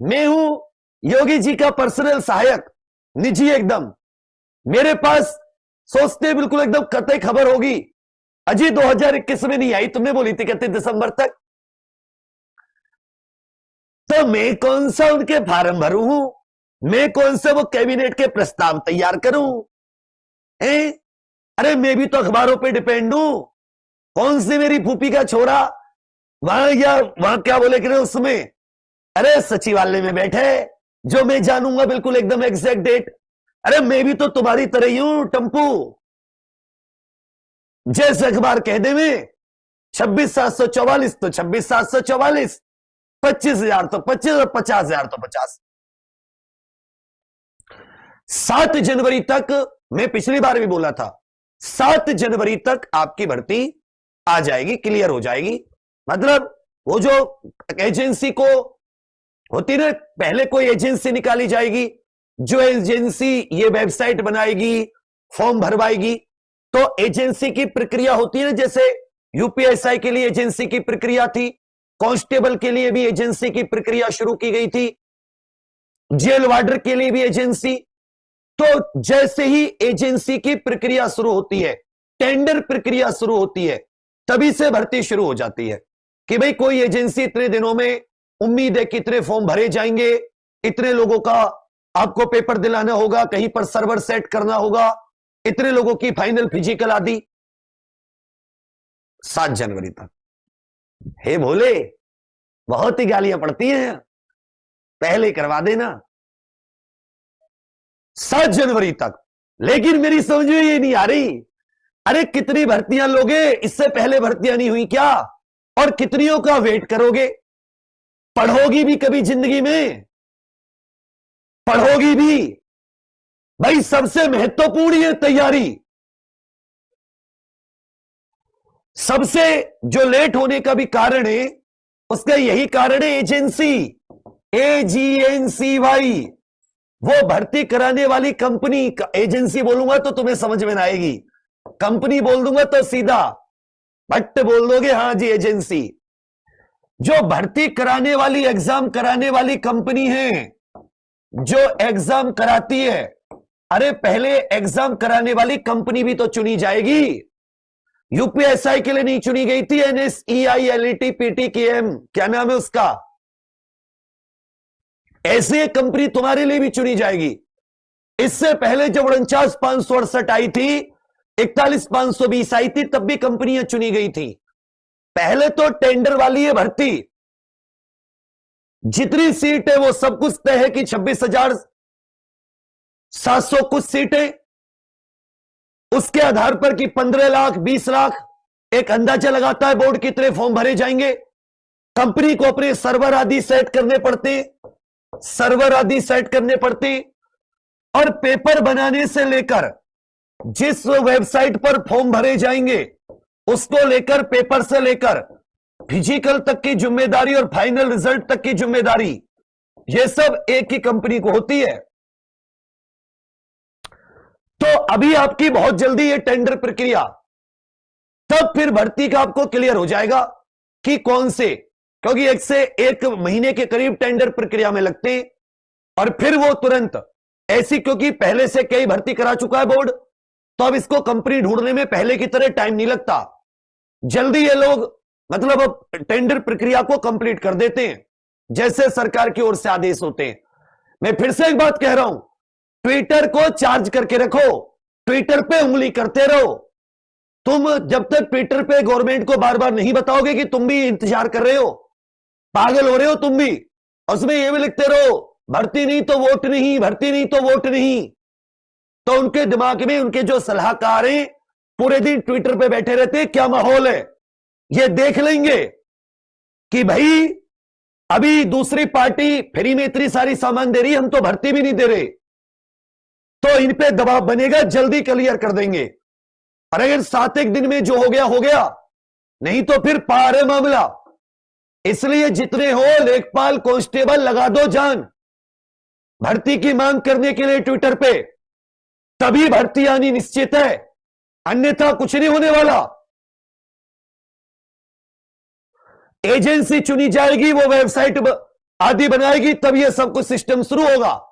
मैं हूं योगी जी का पर्सनल सहायक, निजी एकदम। मेरे पास सोचते बिल्कुल एकदम कतई खबर होगी, अजी 2021 में नहीं आई, तुमने बोली थी 31 दिसंबर तक। तो मैं कौन सा उनके फार्म भरू हूं, मैं कौन सा वो कैबिनेट के प्रस्ताव तैयार करूं? अरे मैं भी तो अखबारों पे डिपेंड हूं। कौन सी मेरी फूफी का छोरा वहां क्या बोले कि उसमें, अरे सचिवालय में बैठे, जो मैं जानूंगा बिल्कुल एकदम एग्जैक्ट डेट। अरे मैं भी तो तुम्हारी तरह ही हूं टम्पू। जैसे अखबार कह दे में 26,744 तो 26,744, 25,000 तो 25 और 50,000 तो 50। 7 जनवरी तक, मैं पिछली बार भी बोला था 7 जनवरी तक आपकी भर्ती आ जाएगी, क्लियर हो जाएगी। मतलब वो जो एजेंसी को होती ना, पहले कोई एजेंसी निकाली जाएगी, जो एजेंसी ये वेबसाइट बनाएगी, फॉर्म भरवाएगी, तो एजेंसी की प्रक्रिया होती है ना, जैसे यूपीएसआई के लिए एजेंसी की प्रक्रिया थी, कांस्टेबल के लिए भी एजेंसी की प्रक्रिया शुरू की गई थी, जेल वार्डर के लिए भी एजेंसी। तो जैसे ही एजेंसी की प्रक्रिया शुरू होती है, टेंडर प्रक्रिया शुरू होती है, तभी से भर्ती शुरू हो जाती है कि भाई कोई एजेंसी इतने दिनों में, उम्मीद है कि इतने फॉर्म भरे जाएंगे, इतने लोगों का आपको पेपर दिलाना होगा, कहीं पर सर्वर सेट करना होगा, इतने लोगों की फाइनल फिजिकल आदि। 7 जनवरी तक। हे भोले, बहुत ही गालियां पड़ती हैं, पहले करवा देना 7 जनवरी तक। लेकिन मेरी समझ में ये नहीं आ रही, अरे कितनी भर्तियां लोगे, इससे पहले भर्तियां नहीं हुई क्या? और कितनियों का वेट करोगे? पढ़ोगी भी कभी जिंदगी में? पढ़ोगी भी? भाई सबसे महत्वपूर्ण ये तैयारी, सबसे जो लेट होने का भी कारण है, उसका यही कारण है एजेंसी, AGNCY, वो भर्ती कराने वाली कंपनी। एजेंसी बोलूंगा तो तुम्हें समझ में ना आएगी, कंपनी बोल दूंगा तो सीधा भट्ट बोल दोगे, हाँ जी एजेंसी। जो भर्ती कराने वाली, एग्जाम कराने वाली कंपनी है, जो एग्जाम कराती है, अरे पहले एग्जाम कराने वाली कंपनी भी तो चुनी जाएगी। यूपीएसआई के लिए नहीं चुनी गई थी NSEI LET PTKM, क्या नाम है उसका? ऐसे कंपनी तुम्हारे लिए भी चुनी जाएगी। इससे पहले जब 49,568 आई थी, 41,520 आई थी, तब भी कंपनियां चुनी गई थी। पहले तो टेंडर वाली है भर्ती, जितनी सीट है वो सब कुछ तय है कि 26,700 कुछ सीटें, उसके आधार पर कि 15 लाख 20 लाख एक अंदाजा लगाता है बोर्ड, कितने फॉर्म भरे जाएंगे। कंपनी को अपने सर्वर आदि सेट करने पड़ते, सर्वर आदि सेट करने पड़ते, और पेपर बनाने से लेकर जिस वेबसाइट पर फॉर्म भरे जाएंगे उसको लेकर, पेपर से लेकर फिजिकल तक की जिम्मेदारी और फाइनल रिजल्ट तक की जिम्मेदारी, यह सब एक ही कंपनी को होती है। तो अभी आपकी बहुत जल्दी ये टेंडर प्रक्रिया, तब फिर भर्ती का आपको क्लियर हो जाएगा कि कौन से, क्योंकि 1 से 1 महीने के करीब टेंडर प्रक्रिया में लगते हैं, और फिर वो तुरंत ऐसी, क्योंकि पहले से कई भर्ती करा चुका है बोर्ड, तो अब इसको कंपनी ढूंढने में पहले की तरह टाइम नहीं लगता, जल्दी ये लोग मतलब अब टेंडर प्रक्रिया को कंप्लीट कर देते हैं, जैसे सरकार की ओर से आदेश होते हैं। मैं फिर से एक बात कह रहा हूं, ट्विटर को चार्ज करके रखो, ट्विटर पे उंगली करते रहो। तुम जब तक ट्विटर पे गवर्नमेंट को बार बार नहीं बताओगे कि तुम भी इंतजार कर रहे हो, पागल हो रहे हो तुम भी, उसमें ये भी लिखते रहो भर्ती नहीं तो वोट नहीं, भर्ती नहीं तो वोट नहीं, तो उनके दिमाग में उनके जो सलाहकार हैं पूरे दिन ट्विटर पे बैठे रहते हैं, क्या माहौल है ये देख लेंगे कि भाई अभी दूसरी पार्टी फ्री में इतनी सारी सामान दे रही, हम तो भर्ती भी नहीं दे रहे, तो इन पे दबाव बनेगा, जल्दी क्लियर कर देंगे। और अगर 7 एक दिन में जो हो गया हो गया, नहीं तो फिर पार है मामला। इसलिए जितने हो लेखपाल कांस्टेबल लगा दो जान भर्ती की मांग करने के लिए ट्विटर पे, तभी भर्ती आनी निश्चित है, अन्यथा कुछ नहीं होने वाला। एजेंसी चुनी जाएगी, वो वेबसाइट आदि बनाएगी, तब ये सब कुछ सिस्टम शुरू होगा।